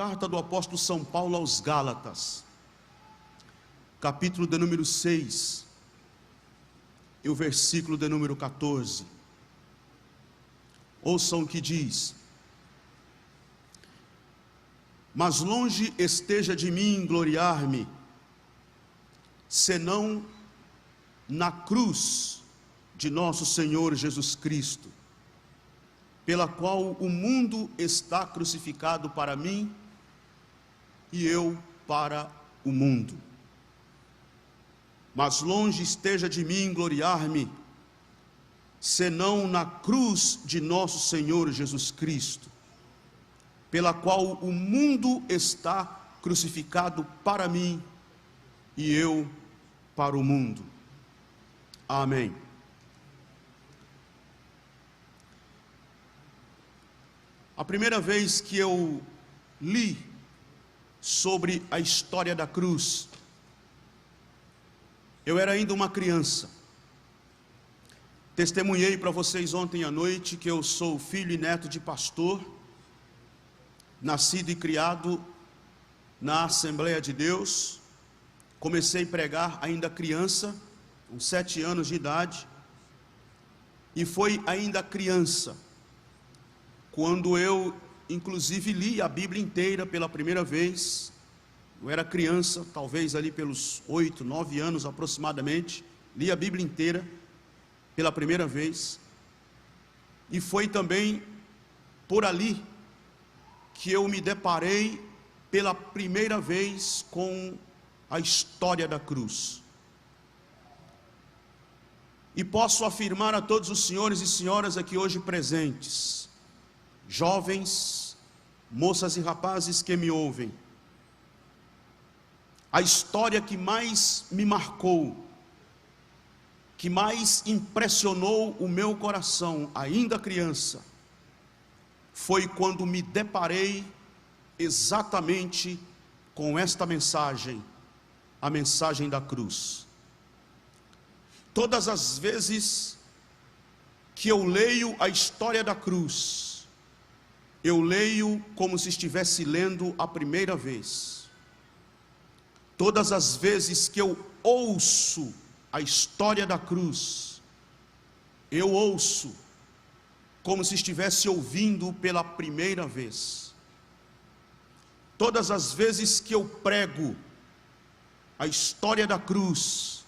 Carta do apóstolo São Paulo aos Gálatas, capítulo de número 6, e o versículo de número 14. Ouçam o que diz: mas longe esteja de mim gloriar-me, senão na cruz de nosso Senhor Jesus Cristo, pela qual o mundo está crucificado para mim e eu para o mundo. Mas longe esteja de mim gloriar-me, senão na cruz de nosso Senhor Jesus Cristo, pela qual o mundo está crucificado para mim e eu para o mundo. Amém. A primeira vez que eu li sobre a história da cruz, eu era ainda uma criança. Testemunhei para vocês ontem à noite que eu sou filho e neto de pastor, nascido e criado na Assembleia de Deus. Comecei a pregar ainda criança, com 7 anos de idade, e foi ainda criança quando eu, inclusive, li a Bíblia inteira pela primeira vez. Eu era criança, talvez ali pelos 8, 9 anos aproximadamente, li a Bíblia inteira pela primeira vez, e foi também por ali que eu me deparei pela primeira vez com a história da cruz. E posso afirmar a todos os senhores e senhoras aqui hoje presentes, jovens, moças e rapazes que me ouvem, a história que mais me marcou, que mais impressionou o meu coração, ainda criança, foi quando me deparei exatamente com esta mensagem, a mensagem da cruz. Todas as vezes que eu leio a história da cruz, eu leio como se estivesse lendo a primeira vez. Todas as vezes que eu ouço a história da cruz, eu ouço como se estivesse ouvindo pela primeira vez. Todas as vezes que eu prego a história da cruz,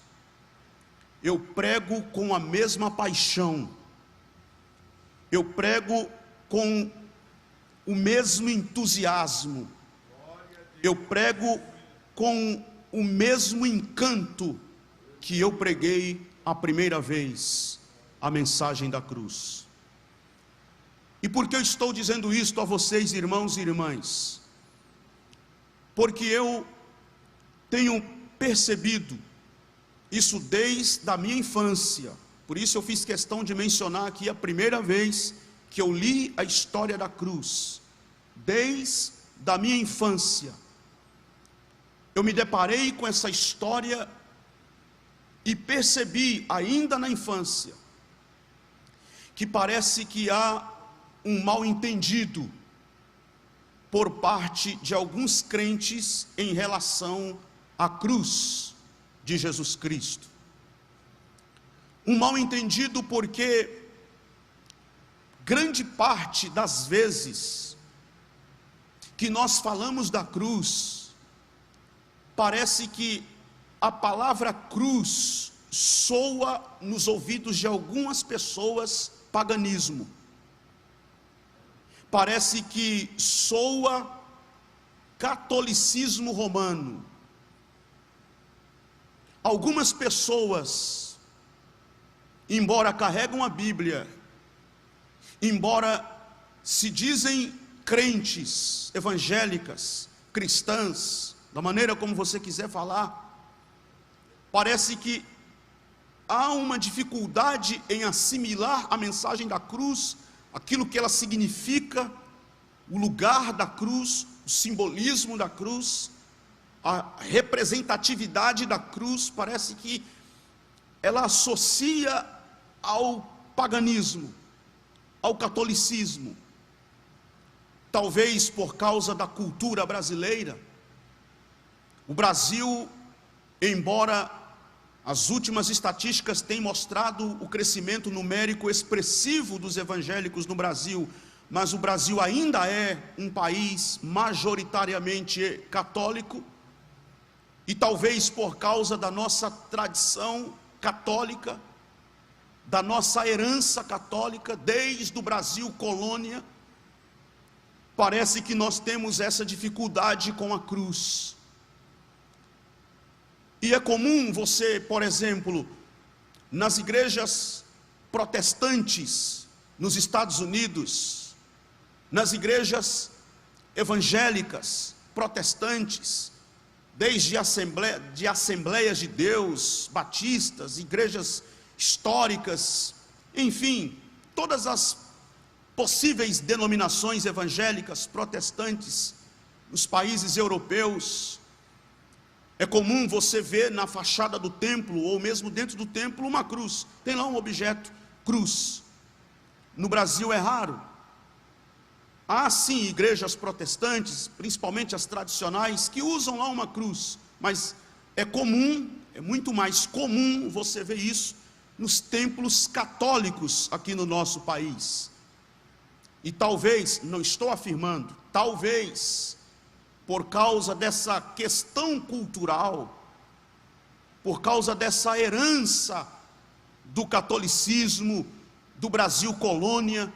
eu prego com a mesma paixão, eu prego com o mesmo entusiasmo, eu prego com o mesmo encanto que eu preguei a primeira vez a mensagem da cruz. E por que eu estou dizendo isto a vocês, irmãos e irmãs? Porque eu tenho percebido isso desde a minha infância. Por isso eu fiz questão de mencionar aqui a primeira vez que eu li a história da cruz. Desde a minha infância, eu me deparei com essa história e percebi, ainda na infância, que parece que há um mal-entendido por parte de alguns crentes em relação à cruz de Jesus Cristo. Um mal-entendido porque grande parte das vezes que nós falamos da cruz, parece que a palavra cruz soa nos ouvidos de algumas pessoas paganismo. Parece que soa catolicismo romano. Algumas pessoas, embora carregam a Bíblia, embora se dizem crentes, evangélicas, cristãs, da maneira como você quiser falar, parece que há uma dificuldade em assimilar a mensagem da cruz, aquilo que ela significa, o lugar da cruz, o simbolismo da cruz, a representatividade da cruz. Parece que ela associa ao paganismo, ao catolicismo. talvez por causa da cultura brasileira, o Brasil, embora as últimas estatísticas tenham mostrado o crescimento numérico expressivo dos evangélicos no Brasil, mas o Brasil ainda é um país majoritariamente católico, e talvez por causa da nossa tradição católica, da nossa herança católica, desde o Brasil colônia, parece que nós temos essa dificuldade com a cruz. E é comum você, por exemplo, nas igrejas protestantes nos Estados Unidos, nas igrejas evangélicas protestantes, desde Assembleias de Deus, batistas, igrejas históricas, enfim, todas as possíveis denominações evangélicas protestantes nos países europeus, é comum você ver na fachada do templo, ou mesmo dentro do templo, uma cruz. Tem lá um objeto, cruz. No Brasil é raro. Há sim igrejas protestantes, principalmente as tradicionais, que usam lá uma cruz, mas é comum, é muito mais comum você ver isso nos templos católicos aqui no nosso país. E talvez, não estou afirmando, talvez por causa dessa questão cultural, por causa dessa herança do catolicismo, do Brasil colônia,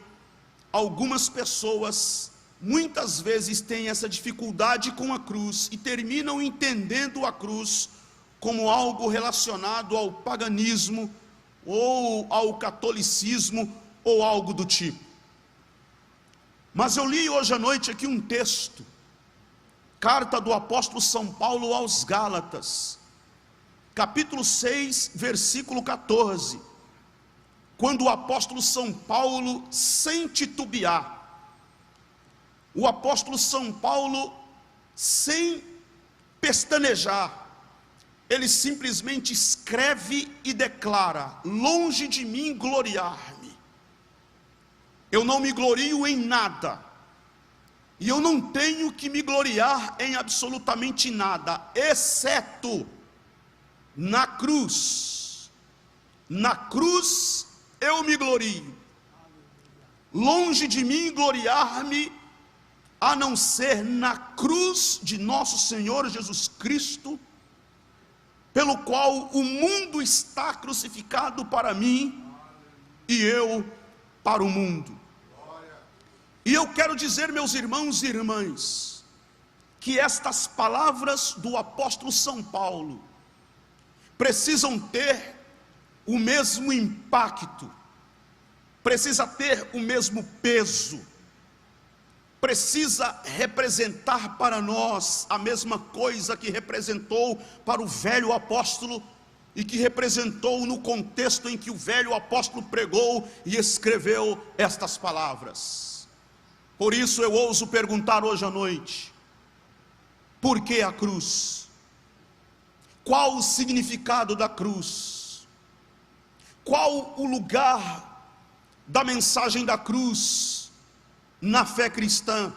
algumas pessoas muitas vezes têm essa dificuldade com a cruz e terminam entendendo a cruz como algo relacionado ao paganismo ou ao catolicismo ou algo do tipo. Mas eu li hoje à noite aqui um texto, carta do apóstolo São Paulo aos Gálatas, capítulo 6, versículo 14, quando o apóstolo São Paulo, sem titubear, o apóstolo São Paulo, sem pestanejar, ele simplesmente escreve e declara: longe de mim gloriar-me, eu não me glorio em nada, e eu não tenho que me gloriar em absolutamente nada, exceto na cruz. Na cruz eu me glorio. Longe de mim gloriar-me, a não ser na cruz de nosso Senhor Jesus Cristo, pelo qual o mundo está crucificado para mim, e eu para o mundo. E eu quero dizer, meus irmãos e irmãs, que estas palavras do apóstolo São Paulo precisam ter o mesmo impacto, precisa ter o mesmo peso, precisa representar para nós a mesma coisa que representou para o velho apóstolo e que representou no contexto em que o velho apóstolo pregou e escreveu estas palavras. Por isso eu ouso perguntar hoje à noite: por que a cruz? Qual o significado da cruz? Qual o lugar da mensagem da cruz na fé cristã?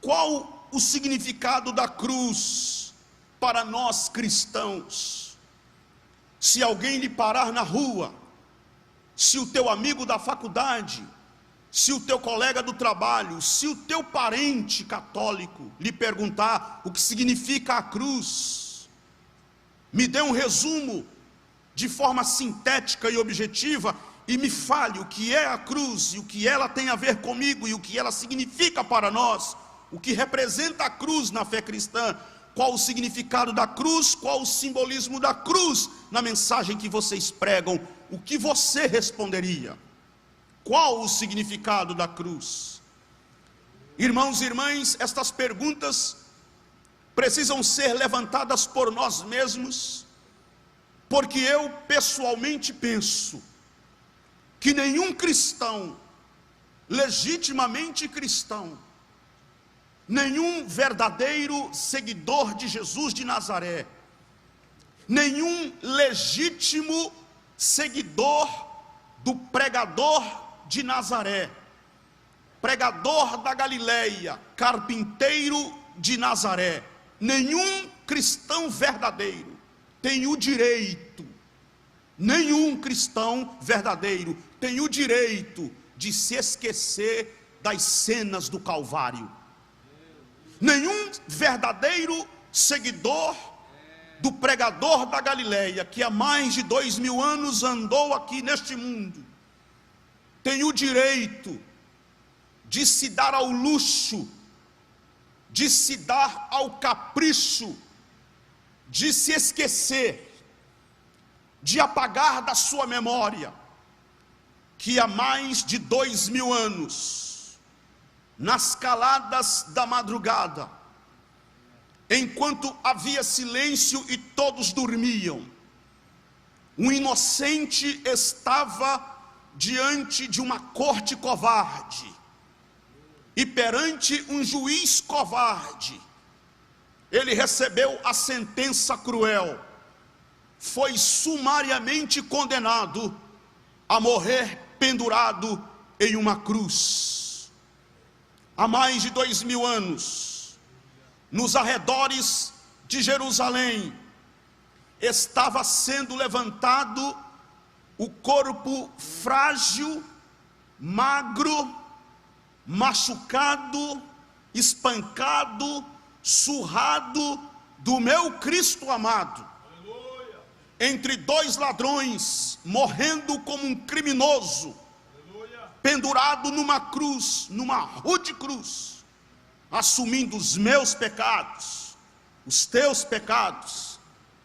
Qual o significado da cruz para nós cristãos? Se alguém lhe parar na rua, se o teu amigo da faculdade, se o teu colega do trabalho, se o teu parente católico lhe perguntar o que significa a cruz, me dê um resumo de forma sintética e objetiva e me fale o que é a cruz e o que ela tem a ver comigo e o que ela significa para nós, o que representa a cruz na fé cristã, qual o significado da cruz, qual o simbolismo da cruz na mensagem que vocês pregam, o que você responderia? Qual o significado da cruz? Irmãos e irmãs, estas perguntas precisam ser levantadas por nós mesmos, porque eu pessoalmente penso que nenhum cristão, legitimamente cristão, nenhum verdadeiro seguidor de Jesus de Nazaré, nenhum legítimo seguidor do pregador de Nazaré, pregador da Galileia, carpinteiro de Nazaré, nenhum cristão verdadeiro tem o direito, nenhum cristão verdadeiro tem o direito de se esquecer das cenas do Calvário. Nenhum verdadeiro seguidor do pregador da Galileia, que há mais de 2000 anos andou aqui neste mundo, tem o direito de se dar ao luxo, de se dar ao capricho, de se esquecer, de apagar da sua memória, que há mais de 2000 anos, nas caladas da madrugada, enquanto havia silêncio e todos dormiam, um inocente estava diante de uma corte covarde, e perante um juiz covarde, ele recebeu a sentença cruel, foi sumariamente condenado a morrer pendurado em uma cruz. Há mais de 2000 anos, nos arredores de Jerusalém, estava sendo levantado o corpo frágil, magro, machucado, espancado, surrado do meu Cristo amado, aleluia, entre dois ladrões, morrendo como um criminoso, aleluia, pendurado numa cruz, numa rude cruz, assumindo os meus pecados, os teus pecados,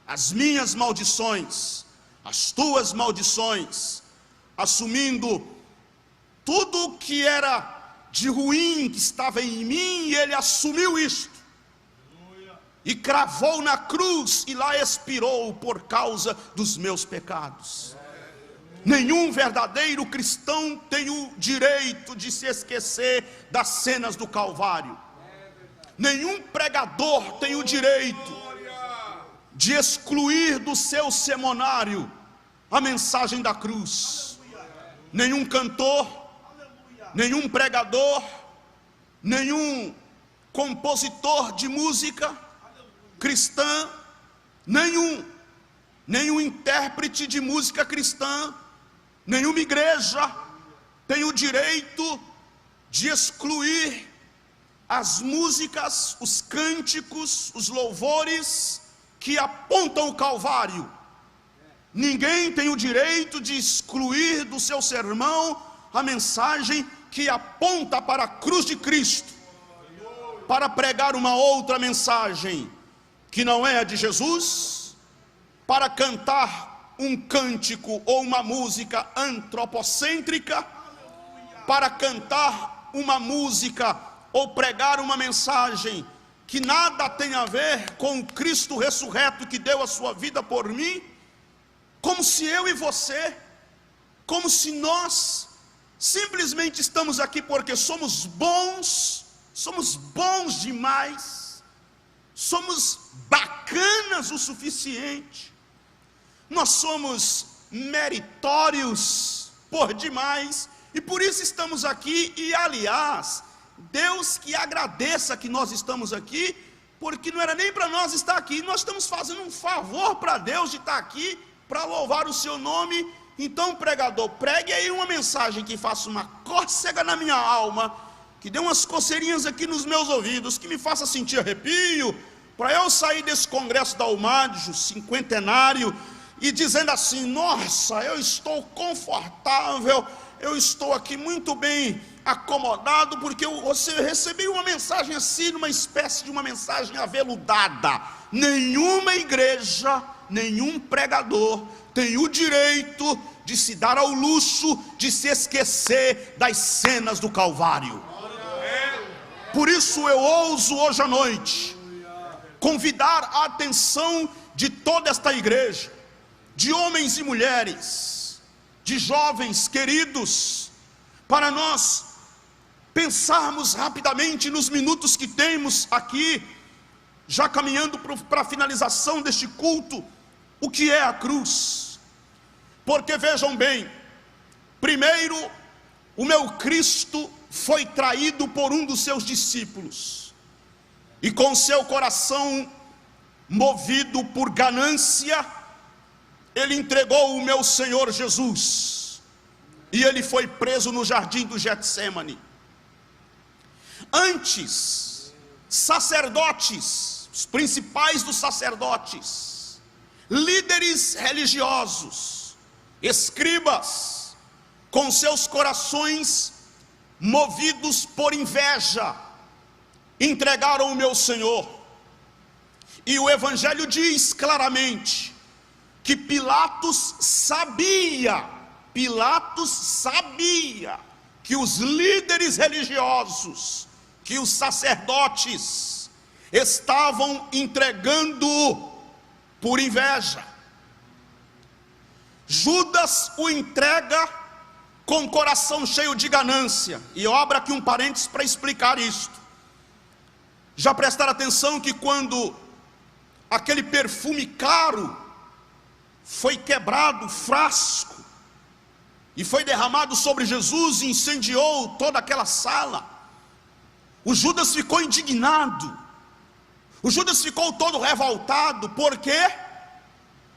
as minhas maldições, as tuas maldições, assumindo tudo o que era de ruim que estava em mim, e ele assumiu isto, aleluia, e cravou na cruz, e lá expirou por causa dos meus pecados. Nenhum verdadeiro cristão tem o direito de se esquecer das cenas do Calvário. Nenhum pregador tem o direito de excluir do seu semanário a mensagem da cruz. Nenhum cantor, nenhum pregador, nenhum compositor de música cristã, nenhum intérprete de música cristã, nenhuma igreja tem o direito de excluir as músicas, os cânticos, os louvores que apontam o Calvário. Ninguém tem o direito de excluir do seu sermão a mensagem que aponta para a cruz de Cristo, para pregar uma outra mensagem que não é a de Jesus, para cantar um cântico ou uma música antropocêntrica, para cantar uma música ou pregar uma mensagem que nada tem a ver com o Cristo ressurreto que deu a sua vida por mim, como se eu e você, como se nós simplesmente estamos aqui porque somos bons demais, somos bacanas o suficiente, nós somos meritórios por demais, e por isso estamos aqui. E aliás, Deus que agradeça que nós estamos aqui, porque não era nem para nós estar aqui, nós estamos fazendo um favor para Deus de estar aqui, para louvar o seu nome. Então, pregador, pregue aí uma mensagem que faça uma cócega na minha alma, que dê umas coceirinhas aqui nos meus ouvidos, que me faça sentir arrepio, para eu sair desse congresso da UMADJU, cinquentenário, e dizendo assim: nossa, eu estou confortável, eu estou aqui muito bem acomodado, porque eu recebi uma mensagem assim, uma espécie de uma mensagem aveludada. Nenhuma igreja, nenhum pregador tem o direito de se dar ao luxo de se esquecer das cenas do Calvário. Por isso eu ouso hoje à noite convidar a atenção de toda esta igreja, de homens e mulheres, de jovens queridos, para nós pensarmos rapidamente nos minutos que temos aqui, já caminhando para a finalização deste culto, o que é a cruz. Porque vejam bem, primeiro, o meu Cristo foi traído por um dos seus discípulos, e com seu coração movido por ganância, ele entregou o meu Senhor Jesus, e ele foi preso no jardim do Getsêmani. Antes, sacerdotes, os principais dos sacerdotes, líderes religiosos, escribas, com seus corações movidos por inveja, entregaram o meu Senhor. E o Evangelho diz claramente que Pilatos sabia que os líderes religiosos, que os sacerdotes estavam entregando por inveja. Judas o entrega com o coração cheio de ganância. E eu abro aqui um parênteses para explicar isto. Já prestaram atenção que quando aquele perfume caro foi quebrado, frasco, e foi derramado sobre Jesus e incendiou toda aquela sala, o Judas ficou indignado, o Judas ficou todo revoltado. Por quê?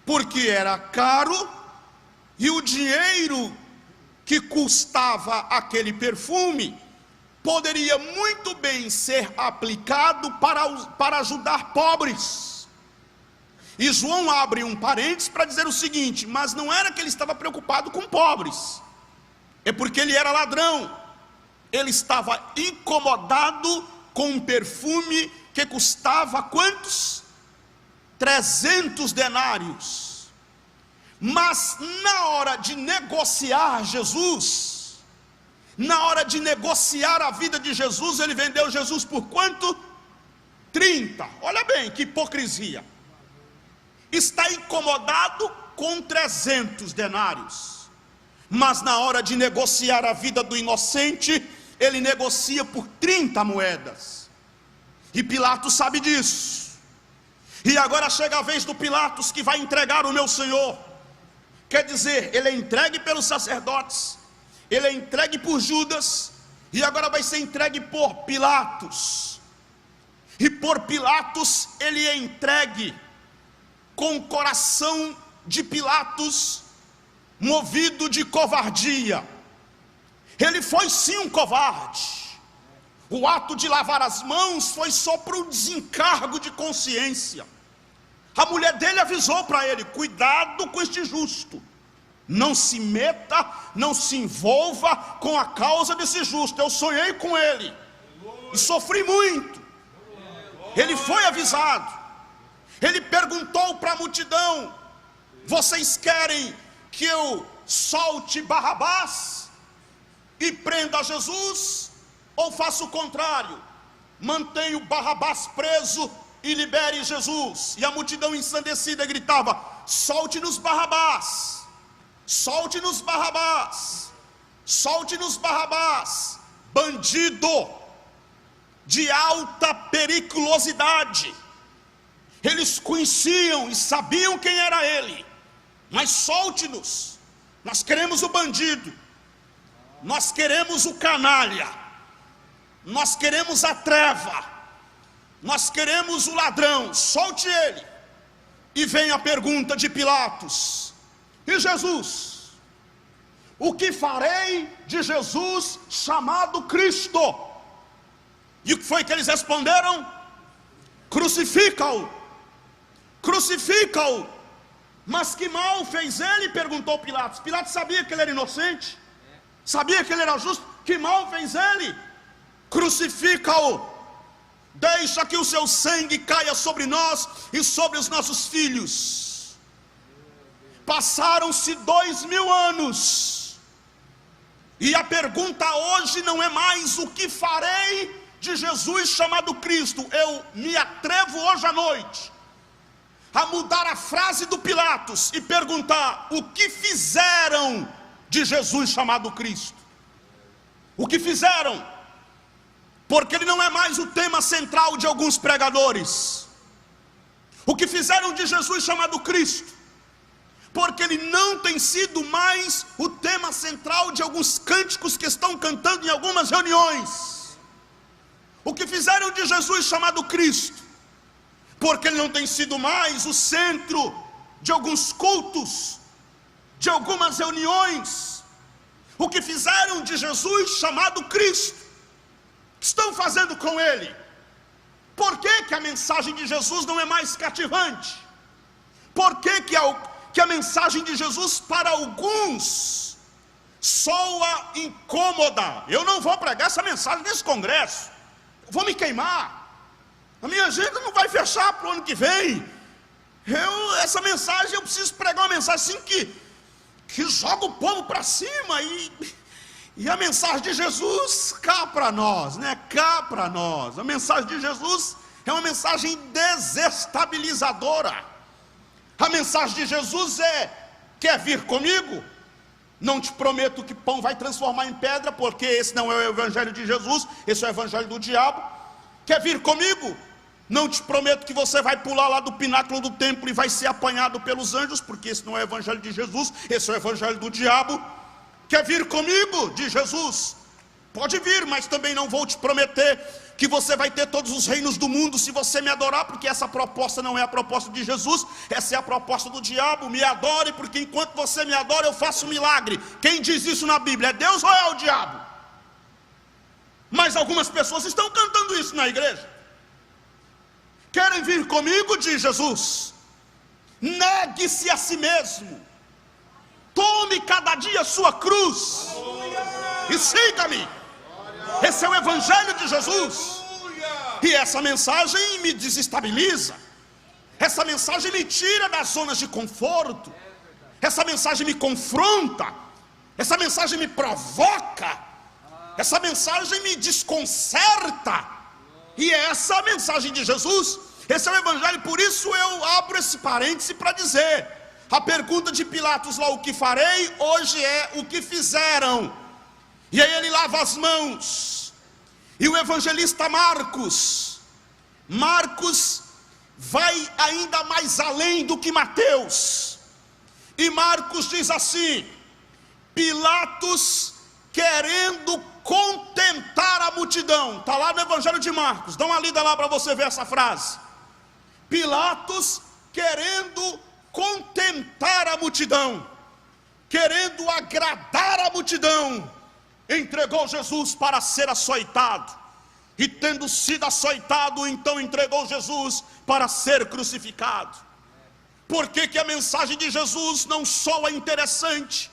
Porque era caro, e o dinheiro que custava aquele perfume poderia muito bem ser aplicado para ajudar pobres. E João abre um parênteses para dizer o seguinte: mas não era que ele estava preocupado com pobres, é porque ele era ladrão. Ele estava incomodado com um perfume que custava quantos? 300 denários. Mas na hora de negociar Jesus, na hora de negociar a vida de Jesus, ele vendeu Jesus por quanto? 30. Olha bem que hipocrisia. Está incomodado com 300 denários, mas na hora de negociar a vida do inocente, ele negocia por 30 moedas. E Pilatos sabe disso. E agora chega a vez do Pilatos, que vai entregar o meu Senhor. Quer dizer, ele é entregue pelos sacerdotes, ele é entregue por Judas, e agora vai ser entregue por Pilatos. E por Pilatos ele é entregue com o coração de Pilatos movido de covardia. Ele foi sim um covarde. O ato de lavar as mãos foi só para um desencargo de consciência. A mulher dele avisou para ele: cuidado com este justo, não se meta, não se envolva com a causa desse justo. Eu sonhei com ele e sofri muito. Ele foi avisado. Ele perguntou para a multidão: vocês querem que eu solte Barrabás e prenda Jesus, ou faço o contrário, mantenho Barrabás preso e libere Jesus? E a multidão ensandecida gritava: solte-nos Barrabás, solte-nos Barrabás, solte-nos Barrabás. Bandido de alta periculosidade. Eles conheciam e sabiam quem era ele, mas solte-nos. Nós queremos o bandido, nós queremos o canalha, nós queremos a treva, nós queremos o ladrão, solte ele. E vem a pergunta de Pilatos: e Jesus? O que farei de Jesus chamado Cristo? E o que foi que eles responderam? Crucifica-o, crucifica-o. Mas que mal fez ele? Perguntou Pilatos. Pilatos sabia que ele era inocente, sabia que ele era justo. Que mal fez ele? Crucifica-o, deixa que o seu sangue caia sobre nós e sobre os nossos filhos. Passaram-se 2000 anos, e a pergunta hoje não é mais o que farei de Jesus chamado Cristo. Eu me atrevo hoje à noite a mudar a frase do Pilatos e perguntar: o que fizeram de Jesus chamado Cristo? O que fizeram? Porque ele não é mais o tema central de alguns pregadores. O que fizeram de Jesus chamado Cristo? porque ele não tem sido mais o tema central de alguns cânticos que estão cantando em algumas reuniões. O que fizeram de Jesus chamado Cristo, porque ele não tem sido mais o centro de alguns cultos, de algumas reuniões. O que fizeram de Jesus chamado Cristo, o que estão fazendo com ele? Por que a mensagem de Jesus não é mais cativante? Por que a mensagem de Jesus para alguns soa incômoda? Eu não vou pregar essa mensagem nesse congresso, eu vou me queimar, a minha agenda não vai fechar para o ano que vem. Essa mensagem, eu preciso pregar uma mensagem assim que joga o povo para cima, e a mensagem de Jesus cá para nós, né? Cá para nós. A mensagem de Jesus é uma mensagem desestabilizadora. A mensagem de Jesus é: quer vir comigo? Não te prometo que pão vai transformar em pedra, porque esse não é o evangelho de Jesus, esse é o evangelho do diabo. Quer vir comigo? Não te prometo que você vai pular lá do pináculo do templo e vai ser apanhado pelos anjos, porque esse não é o evangelho de Jesus, esse é o evangelho do diabo. Quer vir comigo? Diz Jesus. Pode vir, mas também não vou te prometer que você vai ter todos os reinos do mundo se você me adorar, porque essa proposta não é a proposta de Jesus, essa é a proposta do diabo. Me adore, porque enquanto você me adora, eu faço um milagre. Quem diz isso na Bíblia? É Deus ou é o diabo? Mas algumas pessoas estão cantando isso na igreja. Querem vir comigo? Diz Jesus. Negue-se a si mesmo, tome cada dia a sua cruz e siga-me. Esse é o evangelho de Jesus. E essa mensagem me desestabiliza, essa mensagem me tira das zonas de conforto, essa mensagem me confronta, essa mensagem me provoca, essa mensagem me desconcerta. E é essa a mensagem de Jesus, esse é o evangelho. Por isso eu abro esse parêntese para dizer: a pergunta de Pilatos lá, o que farei, hoje é o que fizeram. E aí ele lava as mãos. E o evangelista Marcos vai ainda mais além do que Mateus. E Marcos diz assim: Pilatos querendo contentar a multidão. Está lá no evangelho de Marcos, dá uma lida lá para você ver essa frase. Pilatos querendo contentar a multidão, querendo agradar a multidão, entregou Jesus para ser açoitado, e tendo sido açoitado, então entregou Jesus para ser crucificado. Por que a mensagem de Jesus não soa interessante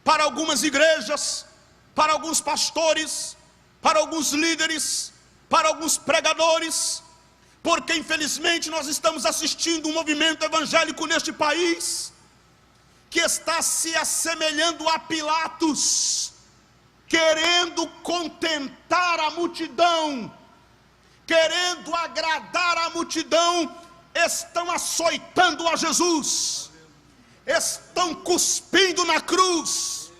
para algumas igrejas, para alguns pastores, para alguns líderes, para alguns pregadores? Porque infelizmente nós estamos assistindo um movimento evangélico neste país que está se assemelhando a Pilatos, querendo contentar a multidão, querendo agradar a multidão. Estão açoitando a Jesus, estão cuspindo na cruz,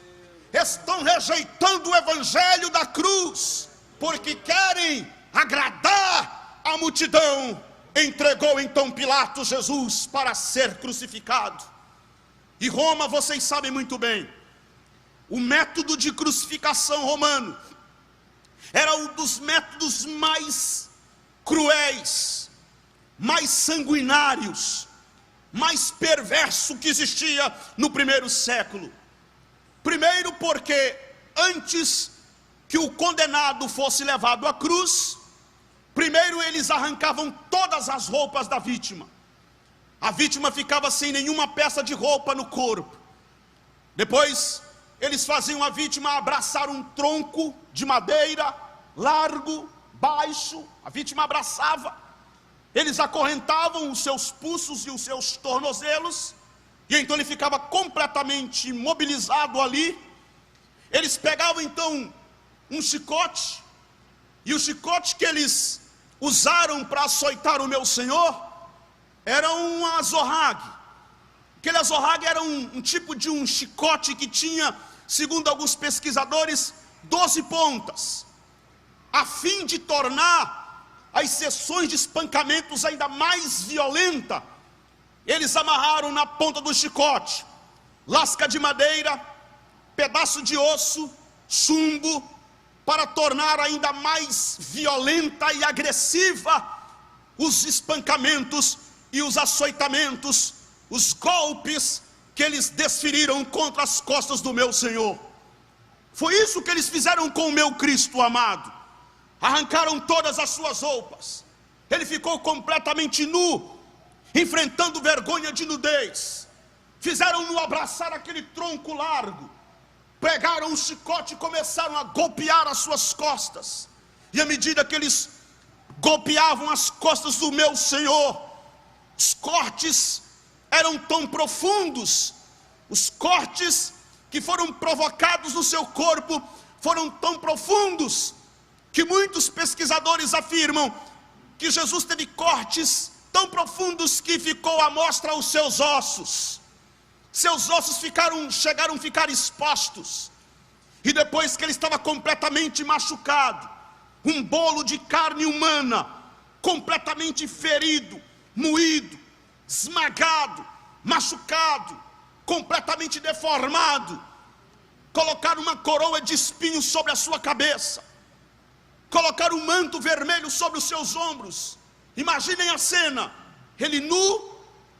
estão rejeitando o evangelho da cruz, porque querem agradar a multidão. Entregou então Pilatos Jesus para ser crucificado. E Roma, vocês sabem muito bem, o método de crucificação romano era um dos métodos mais cruéis, mais sanguinários, mais perverso que existia no primeiro século. Primeiro porque antes que o condenado fosse levado à cruz, primeiro eles arrancavam todas as roupas da vítima. A vítima ficava sem nenhuma peça de roupa no corpo. Depois eles faziam a vítima abraçar um tronco de madeira, largo, baixo. A vítima abraçava. Eles acorrentavam os seus pulsos e os seus tornozelos, e então ele ficava completamente imobilizado ali. Eles pegavam então um chicote, e o chicote que eles usaram para açoitar o meu Senhor era um azorrague. Aquele azorrague era um tipo de um chicote que tinha, segundo alguns pesquisadores, 12 pontas, a fim de tornar as sessões de espancamentos ainda mais violenta. eles amarraram na ponta do chicote lasca de madeira, pedaço de osso, chumbo, para tornar ainda mais violenta e agressiva os espancamentos e os açoitamentos, os golpes que eles desferiram contra as costas do meu Senhor. Foi isso que eles fizeram com o meu Cristo amado. Arrancaram todas as suas roupas, ele ficou completamente nu, enfrentando vergonha de nudez. Fizeram-no abraçar aquele tronco largo, pegaram um chicote e começaram a golpear as suas costas. E à medida que eles golpeavam as costas do meu Senhor, os cortes eram tão profundos, os cortes que foram provocados no seu corpo foram tão profundos, que muitos pesquisadores afirmam que Jesus teve cortes tão profundos que ficou à mostra os seus ossos. Seus ossos chegaram a ficar expostos. E depois que ele estava completamente machucado, um bolo de carne humana, completamente ferido, moído, esmagado, machucado, completamente deformado, colocaram uma coroa de espinhos sobre a sua cabeça, colocaram um manto vermelho sobre os seus ombros. Imaginem a cena, ele nu,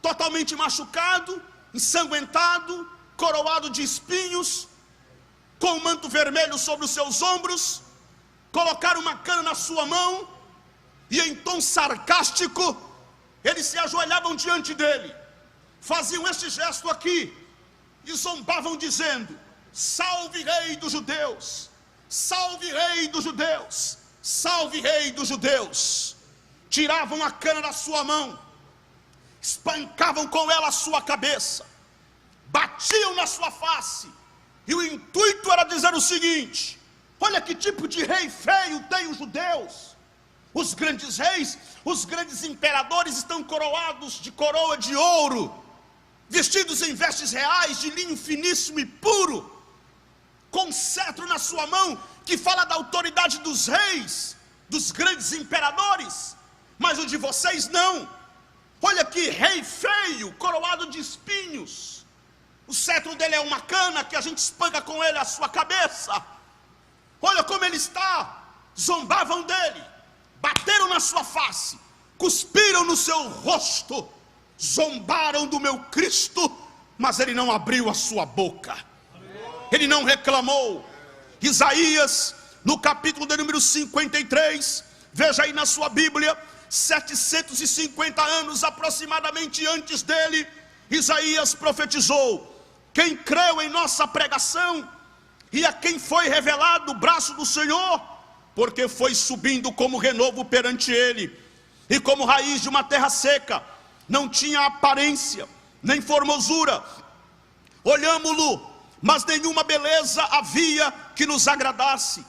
totalmente machucado, ensanguentado, coroado de espinhos, com um manto vermelho sobre os seus ombros, colocaram uma cana na sua mão, e em tom sarcástico, eles se ajoelhavam diante dele, faziam este gesto aqui, e zombavam dizendo: salve rei dos judeus, salve rei dos judeus, salve rei dos judeus. Tiravam a cana da sua mão, espancavam com ela a sua cabeça, batiam na sua face, e o intuito era dizer o seguinte: olha que tipo de rei feio tem os judeus. Os grandes reis, os grandes imperadores estão coroados de coroa de ouro, vestidos em vestes reais de linho finíssimo e puro, com um cetro na sua mão que fala da autoridade dos reis, dos grandes imperadores. Mas o de vocês não. Olha que rei feio, coroado de espinhos. O cetro dele é uma cana que a gente espanca com ele a sua cabeça. Olha como ele está. Zombavam dele, bateram na sua face, cuspiram no seu rosto, zombaram do meu Cristo, mas ele não abriu a sua boca, ele não reclamou. Isaías, no capítulo de número 53, veja aí na sua Bíblia, 750 anos aproximadamente antes dele, Isaías profetizou: quem creu em nossa pregação, e a quem foi revelado o braço do Senhor, porque foi subindo como renovo perante ele, e como raiz de uma terra seca, não tinha aparência, nem formosura, olhámo-lo, mas nenhuma beleza havia que nos agradasse,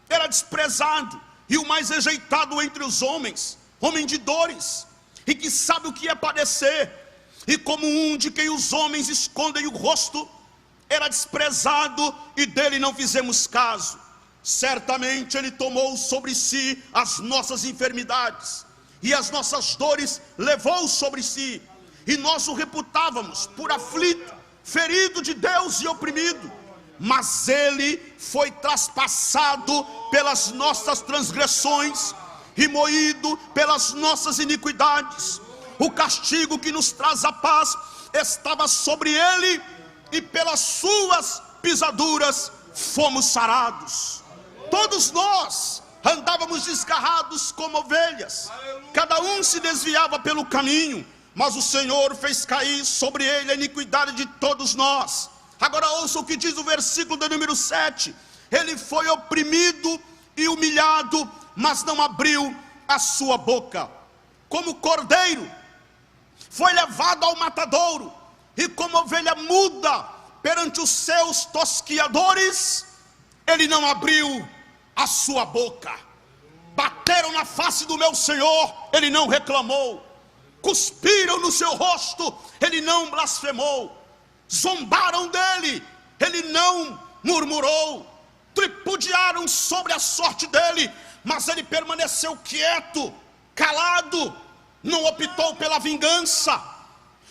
era desprezado, e o mais rejeitado entre os homens, homem de dores, e que sabe o que é padecer, e como um de quem os homens escondem o rosto, era desprezado, e dele não fizemos caso. Certamente ele tomou sobre si as nossas enfermidades, e as nossas dores levou sobre si, e nós o reputávamos por aflito, ferido de Deus e oprimido. Mas ele foi traspassado pelas nossas transgressões, e moído pelas nossas iniquidades. O castigo que nos traz a paz estava sobre ele, e pelas suas pisaduras fomos sarados. Todos nós andávamos desgarrados como ovelhas, cada um se desviava pelo caminho, mas o Senhor fez cair sobre ele a iniquidade de todos nós. Agora ouça o que diz o versículo de número 7: ele foi oprimido e humilhado, mas não abriu a sua boca. Como cordeiro foi levado ao matadouro, e como ovelha muda perante os seus tosquiadores, ele não abriu a sua boca. Bateram na face do meu Senhor, ele não reclamou. Cuspiram no seu rosto, ele não blasfemou. Zombaram dele, ele não murmurou. Tripudiaram sobre a sorte dele, mas ele permaneceu quieto, calado, não optou pela vingança,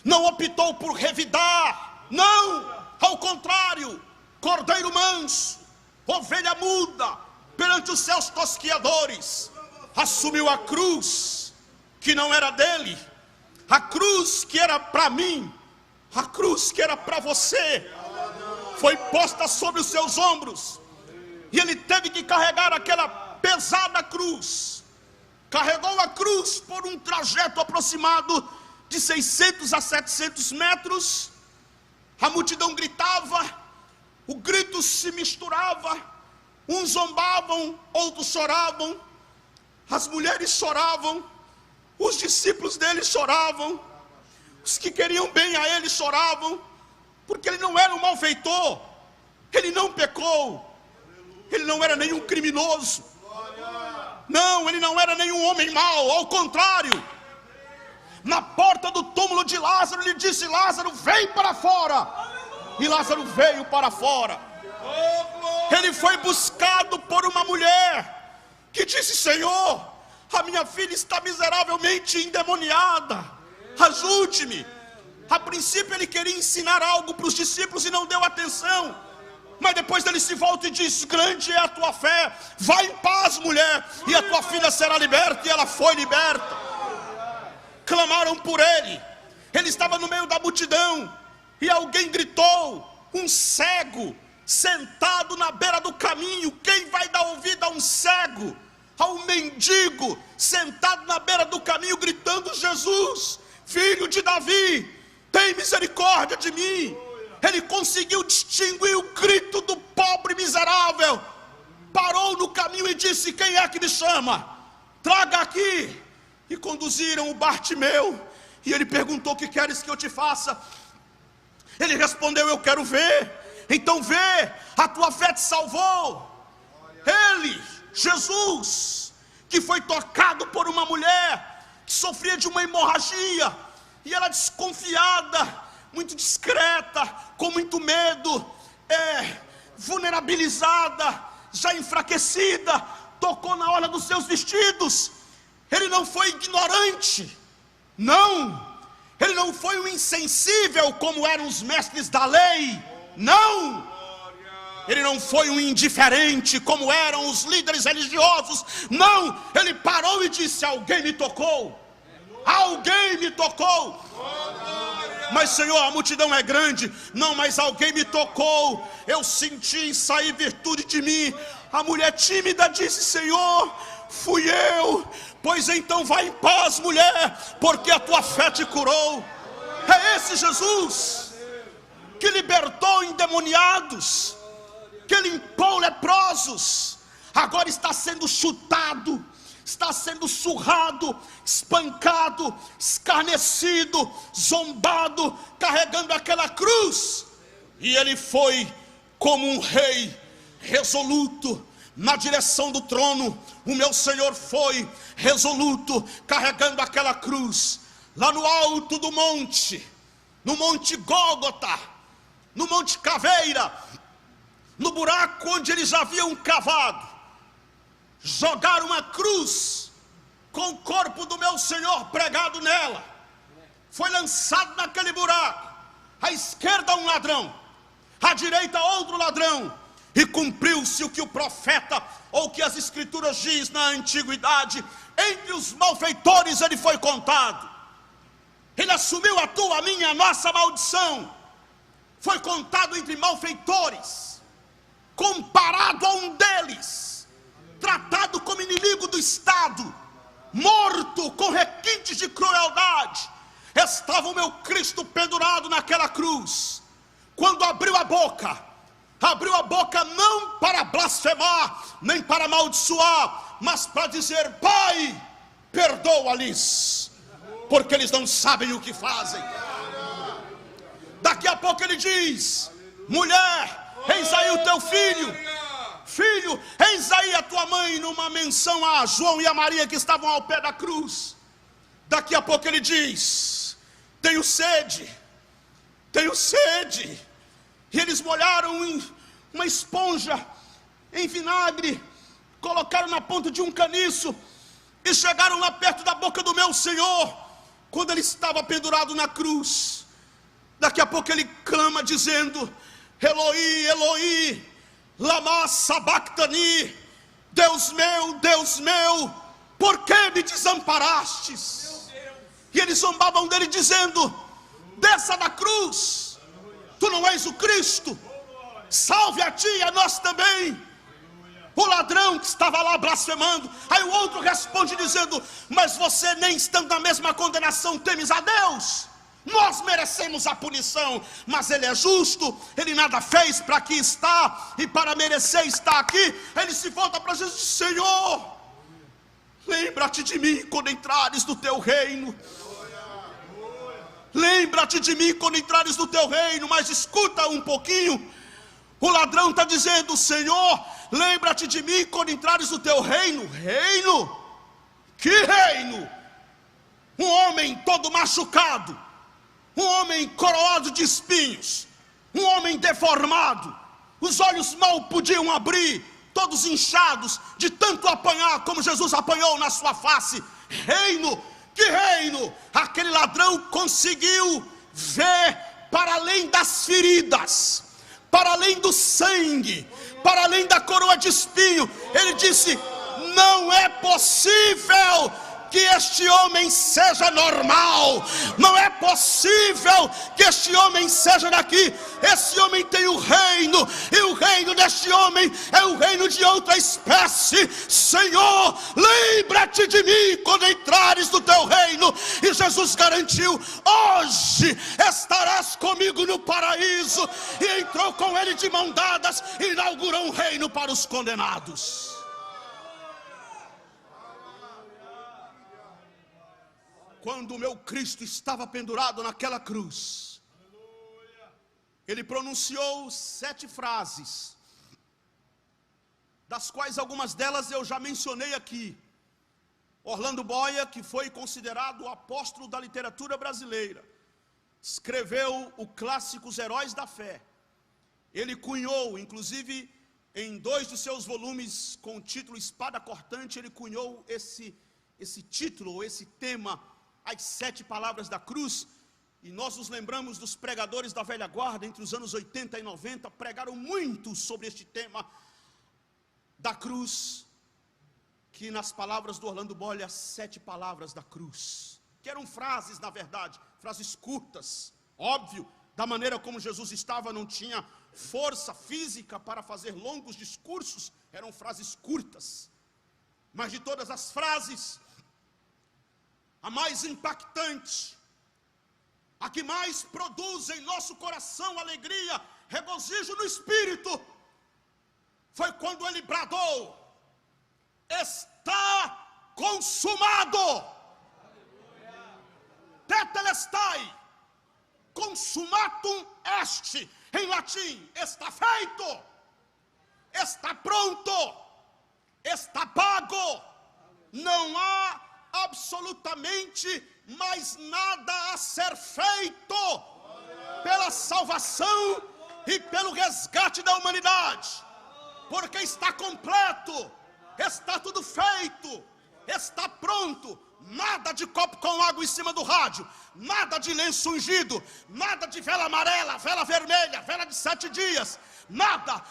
não optou por revidar, não, ao contrário, cordeiro manso, ovelha muda, perante os seus tosquiadores, assumiu a cruz, que não era dele, a cruz que era para mim, a cruz que era para você, foi posta sobre os seus ombros, e ele teve que carregar aquela pesada cruz, carregou a cruz por um trajeto aproximado de 600 a 700 metros, a multidão gritava, o grito se misturava, uns zombavam, outros choravam, as mulheres choravam, os discípulos dele choravam, os que queriam bem a ele choravam, porque ele não era um malfeitor, ele não pecou, ele não era nenhum criminoso, não, ele não era nenhum homem mau, ao contrário, na porta do túmulo de Lázaro, ele disse: Lázaro, vem para fora, e Lázaro veio para fora. Ele foi buscado por uma mulher, que disse: Senhor, a minha filha está miseravelmente endemoniada, ajude-me. A princípio ele queria ensinar algo para os discípulos e não deu atenção, mas depois ele se volta e diz: grande é a tua fé, vai em paz, mulher, e a tua filha será liberta. E ela foi liberta. Clamaram por ele, ele estava no meio da multidão, e alguém gritou: um cego sentado na beira do caminho. Quem vai dar ouvido a um cego, a um mendigo sentado na beira do caminho gritando: Jesus, filho de Davi, tem misericórdia de mim? Ele conseguiu distinguir o grito do pobre miserável, parou no caminho e disse: quem é que me chama? Traga aqui. E conduziram o Bartimeu, e ele perguntou: o que queres que eu te faça? Ele respondeu: eu quero ver. Então vê, a tua fé te salvou. Ele, Jesus, que foi tocado por uma mulher que sofria de uma hemorragia, e ela desconfiada, muito discreta, com muito medo, vulnerabilizada, já enfraquecida, tocou na orla dos seus vestidos. Ele não foi ignorante, não, ele não foi um insensível como eram os mestres da lei, não, ele não foi um indiferente como eram os líderes religiosos, não, ele parou e disse: alguém me tocou, alguém me tocou. Mas Senhor, a multidão é grande. Não, mas alguém me tocou, eu senti sair virtude de mim. A mulher tímida disse: Senhor, fui eu. Pois então vai em paz, mulher, porque a tua fé te curou. É esse Jesus que libertou endemoniados, que limpou leprosos, agora está sendo chutado, está sendo surrado, espancado, escarnecido, zombado, carregando aquela cruz. E ele foi como um rei resoluto na direção do trono. O meu Senhor foi resoluto, carregando aquela cruz, lá no alto do monte, no monte Gólgota, no monte Caveira, no buraco onde eles haviam cavado, jogaram uma cruz com o corpo do meu Senhor pregado nela. Foi lançado naquele buraco, à esquerda um ladrão, à direita outro ladrão, e cumpriu-se o que o profeta, ou que as escrituras diz na antiguidade: entre os malfeitores ele foi contado. Ele assumiu a tua, a minha, a nossa maldição. Foi contado entre malfeitores, comparado a um deles, tratado como inimigo do Estado, morto com requintes de crueldade. Estava o meu Cristo pendurado naquela cruz. Quando abriu a boca não para blasfemar, nem para amaldiçoar, mas para dizer: Pai, perdoa-lhes, porque eles não sabem o que fazem. Daqui a pouco ele diz: mulher, eis aí o teu filho. Filho, eis aí a tua mãe, numa menção a João e a Maria que estavam ao pé da cruz. Daqui a pouco ele diz: tenho sede, tenho sede. E eles molharam em uma esponja em vinagre, colocaram na ponta de um caniço e chegaram lá perto da boca do meu Senhor. quando ele estava pendurado na cruz, daqui a pouco ele clama dizendo: Eloi, Eloi, lama sabachthani, Deus meu, por que me desamparastes? E eles zombavam dele dizendo: desça da cruz, tu não és o Cristo, salve a ti e a nós também. O ladrão que estava lá blasfemando. Aí o outro responde dizendo: mas você, nem estando na mesma condenação, temes a Deus? Nós merecemos a punição, mas ele é justo, ele nada fez para aqui estar, e para merecer estar aqui. Ele se volta para Jesus e diz: Senhor, lembra-te de mim quando entrares no teu reino. Lembra-te de mim quando entrares no teu reino. Mas escuta um pouquinho, o ladrão está dizendo: Senhor, lembra-te de mim quando entrares no teu reino. Reino? Que reino? Um homem todo machucado, um homem coroado de espinhos, um homem deformado, os olhos mal podiam abrir, todos inchados de tanto apanhar como Jesus apanhou na sua face. Reino? Que reino? Aquele ladrão conseguiu ver para além das feridas, para além do sangue, para além da coroa de espinho. Ele disse: não é possível que este homem seja normal, não é possível que este homem seja daqui. Esse homem tem o reino, e o reino deste homem é o reino de outra espécie. Senhor, lembra-te de mim quando entrares no teu reino. E Jesus garantiu: hoje estarás comigo no paraíso. E entrou com ele de mão dadas, e inaugurou um reino para os condenados. Quando o meu Cristo estava pendurado naquela cruz, ele pronunciou 7 frases, das quais algumas delas eu já mencionei aqui. Orlando Boia, que foi considerado o apóstolo da literatura brasileira, escreveu o clássico Os Heróis da Fé. Ele cunhou, inclusive em 2 de seus volumes com o título Espada Cortante, ele cunhou esse título, esse tema, as 7 palavras da cruz. E nós nos lembramos dos pregadores da velha guarda, entre os anos 80 e 90, pregaram muito sobre este tema da cruz, que nas palavras do Orlando Boia, as 7 palavras da cruz, que eram frases, na verdade, frases curtas. Óbvio, da maneira como Jesus estava, não tinha força física para fazer longos discursos, eram frases curtas. Mas de todas as frases, a mais impactante, a que mais produz em nosso coração alegria, regozijo no espírito, foi quando ele bradou: está consumado. Tetelestai, consumatum est, em latim, está feito, está pronto, está pago. Não há absolutamente mais nada a ser feito pela salvação e pelo resgate da humanidade, porque está completo, está tudo feito, está pronto. Nada de copo com água em cima do rádio, nada de lenço ungido, nada de vela amarela, vela vermelha, vela de 7 dias, nada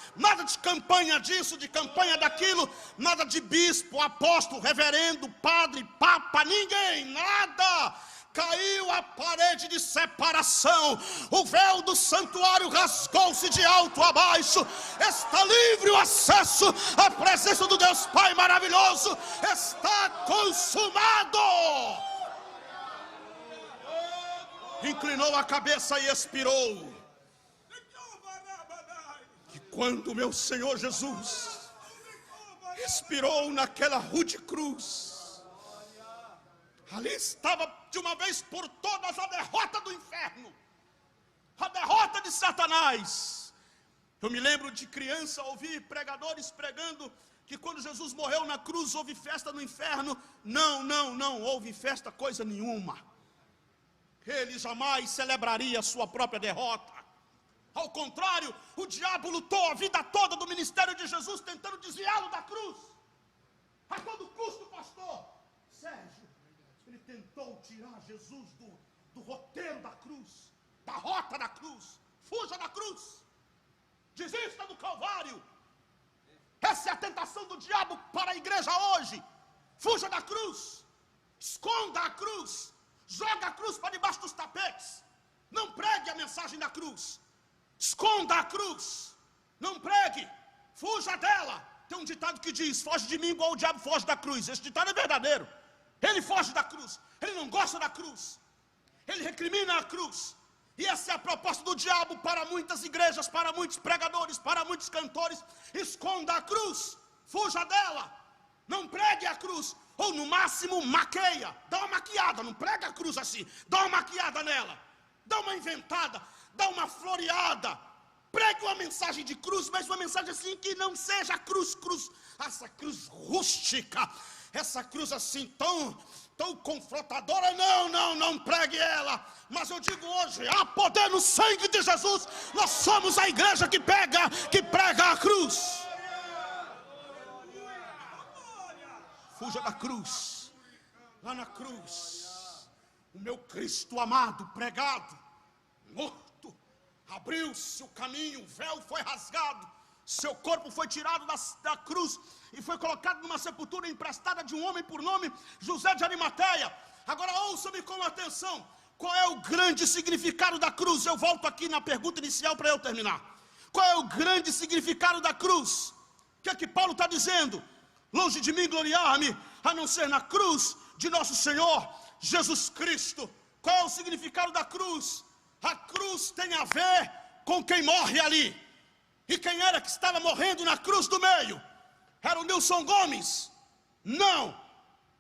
de campanha disso, de campanha daquilo, nada de bispo, apóstolo, reverendo, padre, papa, ninguém, nada. Caiu a parede de separação, o véu do santuário rasgou-se de alto a baixo, está livre o acesso à presença do Deus Pai maravilhoso. Está consumado. Inclinou a cabeça e expirou. E quando meu Senhor Jesus expirou naquela rude cruz, ali estava de uma vez por todas a derrota do inferno, a derrota de Satanás. Eu me lembro de criança ouvir pregadores pregando que quando Jesus morreu na cruz houve festa no inferno. Não houve festa coisa nenhuma. Ele jamais celebraria a sua própria derrota. Ao contrário, o diabo lutou a vida toda do ministério de Jesus tentando desviá-lo da cruz. A todo custo, pastor Sérgio, ele tentou tirar Jesus do roteiro da cruz, da rota da cruz. Fuja da cruz, desista do Calvário. Essa é a tentação do diabo para a igreja hoje. Fuja da cruz, esconda a cruz, joga a cruz para debaixo dos tapetes. Não pregue a mensagem da cruz, esconda a cruz, não pregue, fuja dela. Tem um ditado que diz: foge de mim igual o diabo foge da cruz. Esse ditado é verdadeiro. Ele foge da cruz, ele não gosta da cruz, ele recrimina a cruz. E essa é a proposta do diabo para muitas igrejas, para muitos pregadores, para muitos cantores. Esconda a cruz, fuja dela, não pregue a cruz, ou no máximo maqueia, dá uma maquiada, não prega a cruz assim, dá uma maquiada nela, dá uma inventada, dá uma floreada, pregue uma mensagem de cruz, mas uma mensagem assim que não seja cruz, essa cruz rústica, essa cruz assim tão confrontadora. Não pregue ela. Mas eu digo hoje, há poder no sangue de Jesus. Nós somos a igreja que prega a cruz. Fuja da cruz. Lá na cruz, o meu Cristo amado, pregado, morto, abriu-se o caminho, o véu foi rasgado, seu corpo foi tirado da cruz e foi colocado numa sepultura emprestada de um homem por nome José de Arimateia. Agora ouça-me com atenção. Qual é o grande significado da cruz? Eu volto aqui na pergunta inicial para eu terminar. Qual é o grande significado da cruz? O que é que Paulo está dizendo? Longe de mim gloriar-me, a não ser na cruz de nosso Senhor Jesus Cristo. Qual é o significado da cruz? A cruz tem a ver com quem morre ali. E quem era que estava morrendo na cruz do meio? Era o Nilson Gomes? Não.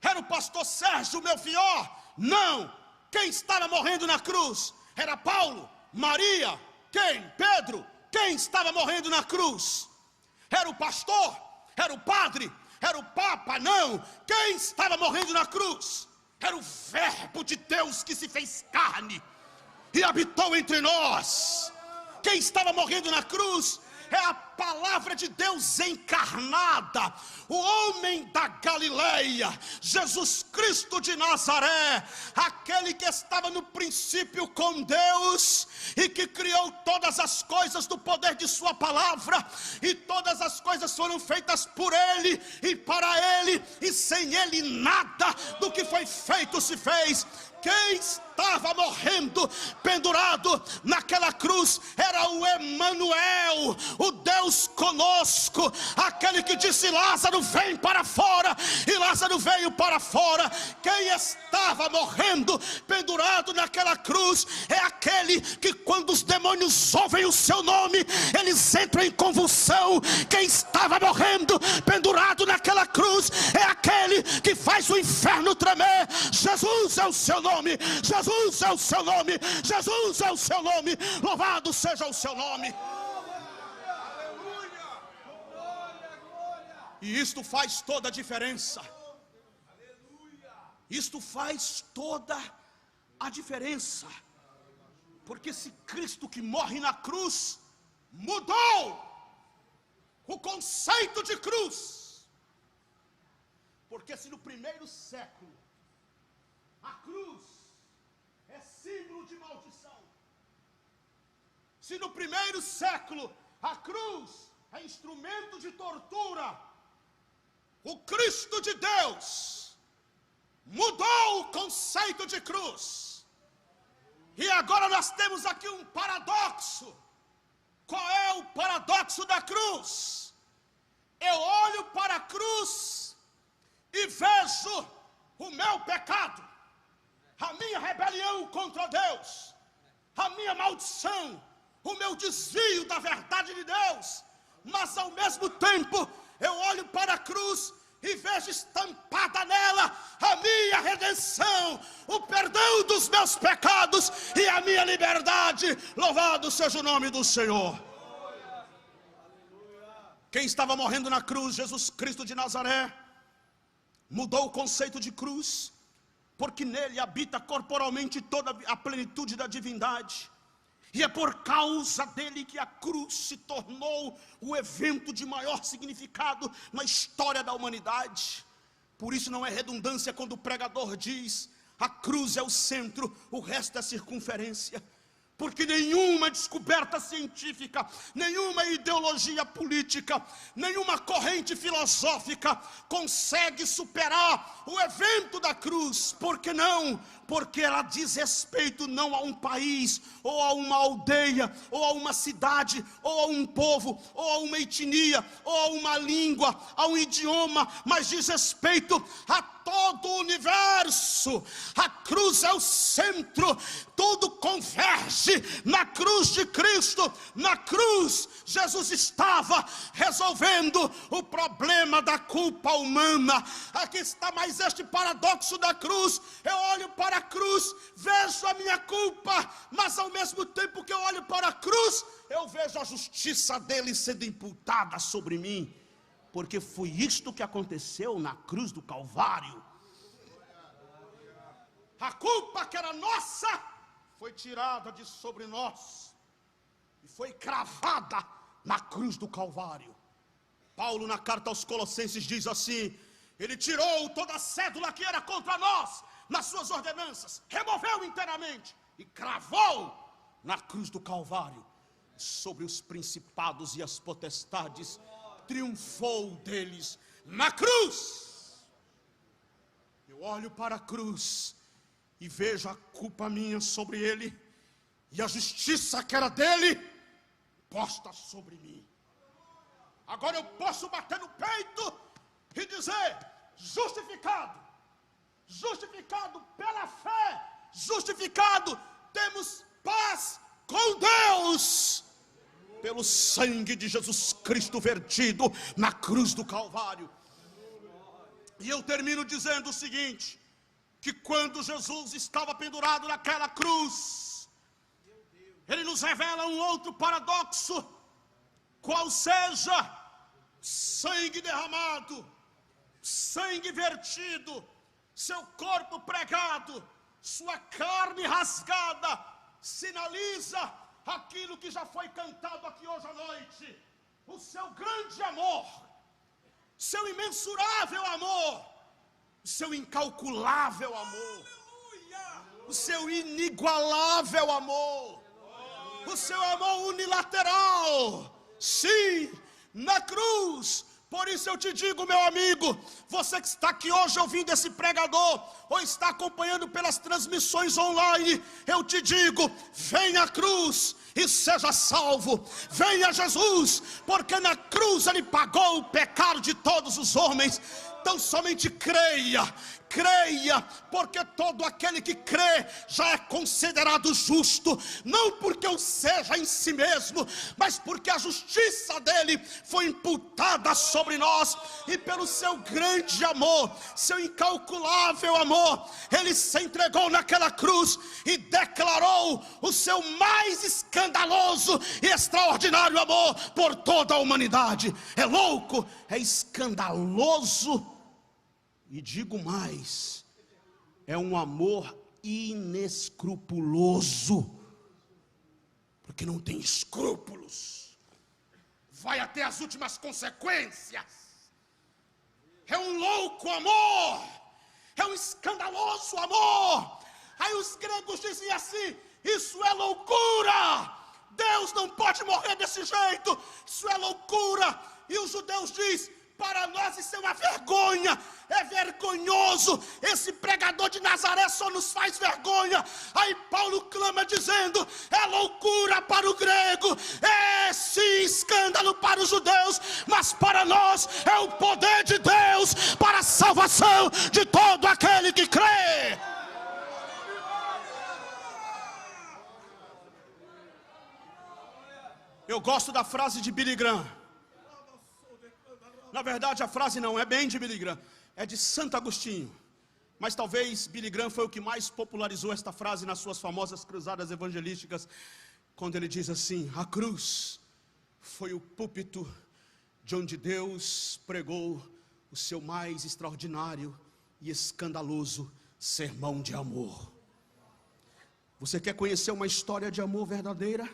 Era o pastor Sérgio Melfior? Não. Quem estava morrendo na cruz? Era Paulo, Maria, quem? Pedro. Quem estava morrendo na cruz? Era o pastor? Era o padre? Era o papa? Não. Quem estava morrendo na cruz? Era o verbo de Deus que se fez carne e habitou entre nós. Quem estava morrendo na cruz é a palavra de Deus encarnada, o homem da Galileia, Jesus Cristo de Nazaré, aquele que estava no princípio com Deus e que criou todas as coisas do poder de sua palavra, e todas as coisas foram feitas por ele e para ele, e sem ele nada do que foi feito se fez. Quem estava morrendo, pendurado naquela cruz, era o Emanuel, o Deus conosco, aquele que disse: Lázaro, vem para fora, e Lázaro veio para fora. Quem estava morrendo, pendurado naquela cruz, é aquele que quando os demônios ouvem o seu nome, eles entram em convulsão. Quem estava morrendo, pendurado naquela cruz, é aquele que faz o inferno tremer. Jesus é o seu nome. Jesus é o seu nome. Jesus é o seu nome. Louvado seja o seu nome. E isto faz toda a diferença. Isto faz toda a diferença. Porque se Cristo que morre na cruz mudou o conceito de cruz. Porque se no primeiro século a cruz é símbolo de maldição, se no primeiro século a cruz é instrumento de tortura, o Cristo de Deus mudou o conceito de cruz. E agora nós temos aqui um paradoxo. Qual é o paradoxo da cruz? Eu olho para a cruz e vejo o meu pecado, a minha rebelião contra Deus, a minha maldição, o meu desvio da verdade de Deus. Mas ao mesmo tempo eu olho para a cruz e vejo estampada nela a minha redenção, o perdão dos meus pecados e a minha liberdade. Louvado seja o nome do Senhor. Quem estava morrendo na cruz, Jesus Cristo de Nazaré, mudou o conceito de cruz, porque nele habita corporalmente toda a plenitude da divindade. E é por causa dele que a cruz se tornou o evento de maior significado na história da humanidade. Por isso não é redundância quando o pregador diz: A cruz é o centro, o resto é circunferência. Porque nenhuma descoberta científica, nenhuma ideologia política, nenhuma corrente filosófica consegue superar o evento da cruz. Por que não? Porque ela diz respeito não a um país, ou a uma aldeia, ou a uma cidade, ou a um povo, ou a uma etnia, ou a uma língua, a um idioma, mas diz respeito a todo o universo. A cruz é o centro, tudo converge na cruz de Cristo. Na cruz, Jesus estava resolvendo o problema da culpa humana. Aqui está mais este paradoxo da cruz. Eu olho para a cruz, vejo a minha culpa, mas ao mesmo tempo que eu olho para a cruz, eu vejo a justiça dele sendo imputada sobre mim. Porque foi isto que aconteceu na cruz do Calvário. A culpa que era nossa foi tirada de sobre nós e foi cravada na cruz do Calvário. Paulo, na carta aos Colossenses, diz assim: ele tirou toda a cédula que era contra nós nas suas ordenanças, removeu inteiramente e cravou na cruz do Calvário. Sobre os principados e as potestades, triunfou deles na cruz. Eu olho para a cruz e vejo a culpa minha sobre ele e a justiça que era dele posta sobre mim. Agora eu posso bater no peito e dizer: justificado, justificado pela fé, justificado, temos paz com Deus pelo sangue de Jesus Cristo vertido na cruz do Calvário. E eu termino dizendo o seguinte: que quando Jesus estava pendurado naquela cruz, ele nos revela um outro paradoxo, qual seja sangue derramado, sangue vertido, seu corpo pregado, sua carne rasgada, sinaliza aquilo que já foi cantado aqui hoje à noite: o seu grande amor, seu imensurável amor, o seu incalculável amor, o seu inigualável amor, o seu amor unilateral. Sim, na cruz. Por isso eu te digo, meu amigo, você que está aqui hoje ouvindo esse pregador, ou está acompanhando pelas transmissões online, eu te digo: venha à cruz e seja salvo. Venha Jesus, porque na cruz ele pagou o pecado de todos os homens. Então somente creia, creia, porque todo aquele que crê já é considerado justo, não porque o seja em si mesmo, mas porque a justiça dele foi imputada sobre nós, e pelo seu grande amor, seu incalculável amor, ele se entregou naquela cruz e declarou o seu mais escandaloso e extraordinário amor por toda a humanidade. É louco, é escandaloso, e digo mais, é um amor inescrupuloso, porque não tem escrúpulos, vai até as últimas consequências. É um louco amor, é um escandaloso amor. Aí os gregos dizem assim: isso é loucura, Deus não pode morrer desse jeito, isso é loucura. E os judeus dizem: para nós isso é uma vergonha, é vergonhoso, esse pregador de Nazaré só nos faz vergonha. Aí Paulo clama dizendo: é loucura para o grego, é sim escândalo para os judeus, mas para nós é o poder de Deus para a salvação de todo aquele que crê. Eu gosto da frase de Billy Graham. Na verdade a frase não é bem de Billy Graham, é de Santo Agostinho. Mas talvez Billy Graham foi o que mais popularizou esta frase nas suas famosas cruzadas evangelísticas, quando ele diz assim: a cruz foi o púlpito de onde Deus pregou o seu mais extraordinário e escandaloso sermão de amor. Você quer conhecer uma história de amor verdadeira?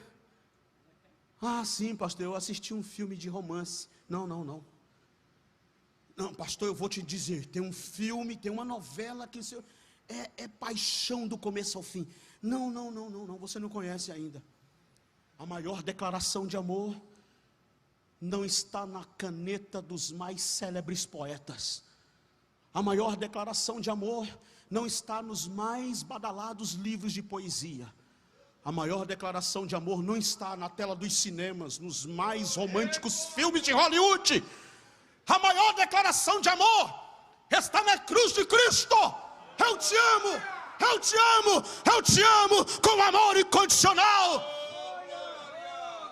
Ah, sim, pastor, eu assisti um filme de romance. Não, pastor, eu vou te dizer, tem um filme, tem uma novela que é paixão do começo ao fim. Não, você não conhece ainda. A maior declaração de amor não está na caneta dos mais célebres poetas. A maior declaração de amor não está nos mais badalados livros de poesia. A maior declaração de amor não está na tela dos cinemas, nos mais românticos filmes de Hollywood. A maior declaração de amor está na cruz de Cristo. Eu te amo, eu te amo, eu te amo com amor incondicional.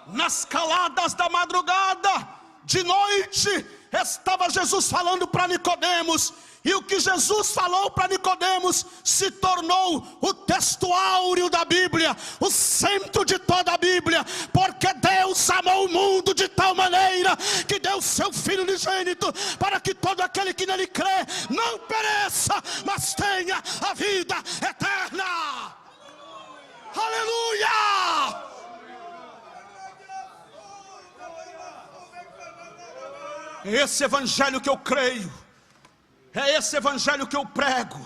Nas caladas da madrugada, de noite, estava Jesus falando para Nicodemos, e o que Jesus falou para Nicodemos se tornou o texto áureo da Bíblia, o centro de toda a Bíblia, porque Deus amou o mundo de tal maneira que deu seu Filho unigênito, para que todo aquele que nele crê não pereça, mas tenha a vida eterna. Aleluia! É esse evangelho que eu creio, é esse evangelho que eu prego,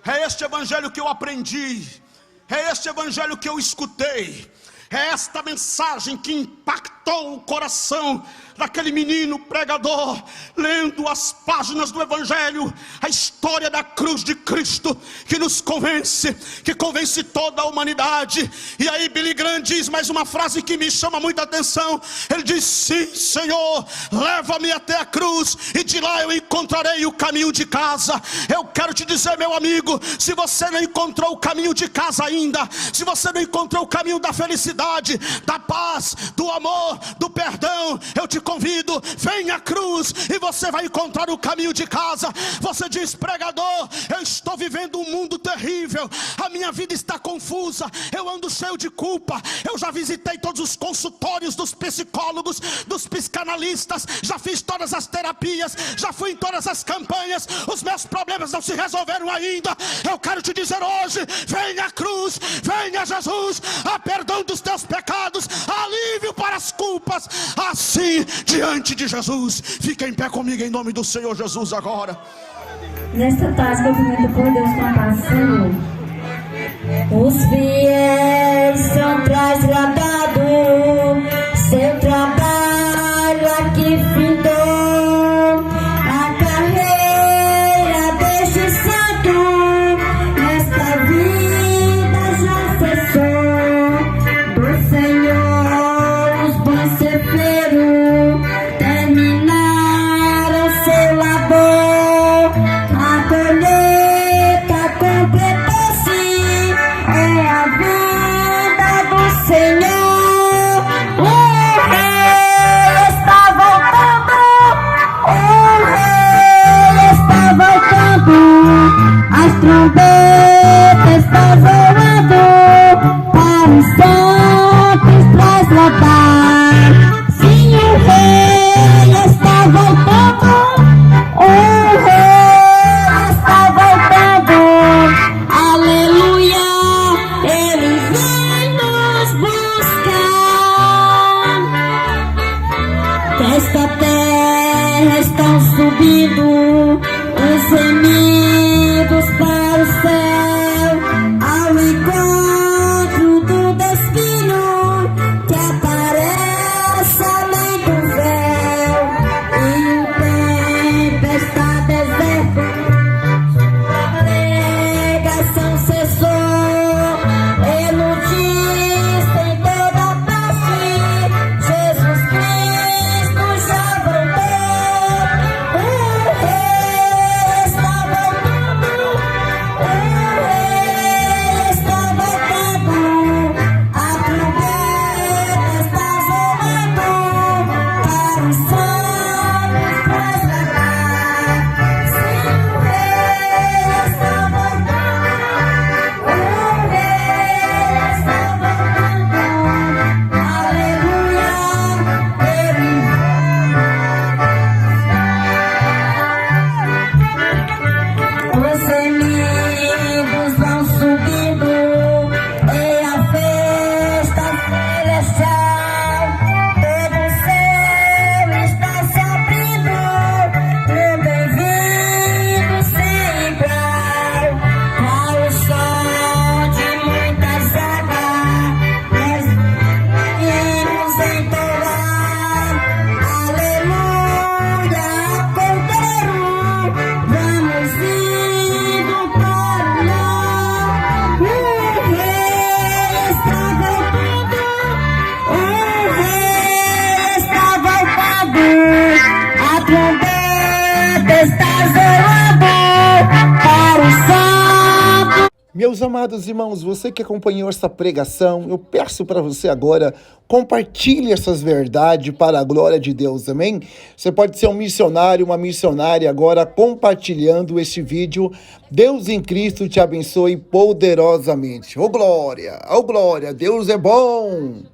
é este evangelho que eu aprendi, é este evangelho que eu escutei, é esta mensagem que impactou o coração daquele menino pregador, lendo as páginas do evangelho, a história da cruz de Cristo, que nos convence, que convence toda a humanidade. E aí Billy Graham diz mais uma frase que me chama muita atenção. Ele diz: sim, Senhor, leva-me até a cruz, e de lá eu encontrarei o caminho de casa. Eu quero te dizer, meu amigo, se você não encontrou o caminho de casa ainda, se você não encontrou o caminho da felicidade, da paz, do amor, do perdão, eu te convido, venha à cruz e você vai encontrar o caminho de casa. Você diz: pregador, eu estou vivendo um mundo terrível, a minha vida está confusa, eu ando cheio de culpa, eu já visitei todos os consultórios dos psicólogos, dos psicanalistas, já fiz todas as terapias, já fui em todas as campanhas, os meus problemas não se resolveram ainda. Eu quero te dizer hoje: venha à cruz, venha a Jesus, há perdão dos teus pecados, alívio para as culpas, assim diante de Jesus. Fica em pé comigo em nome do Senhor Jesus agora. Nesta tarde, movimento por Deus com a paz, Senhor. Os fiéis são transgradados, seu trabalho aqui findou, a carreira deste santo, nesta vida já cessou. Do Senhor os bons ceifeiros terminaram seu labor, a colheita completou-se, é a com Deus estás orando para o santo. Meus amados irmãos, você que acompanhou essa pregação, eu peço para você agora, compartilhe essas verdades para a glória de Deus, amém? Você pode ser um missionário, uma missionária agora compartilhando este vídeo. Deus em Cristo te abençoe poderosamente. Ô glória, Deus é bom!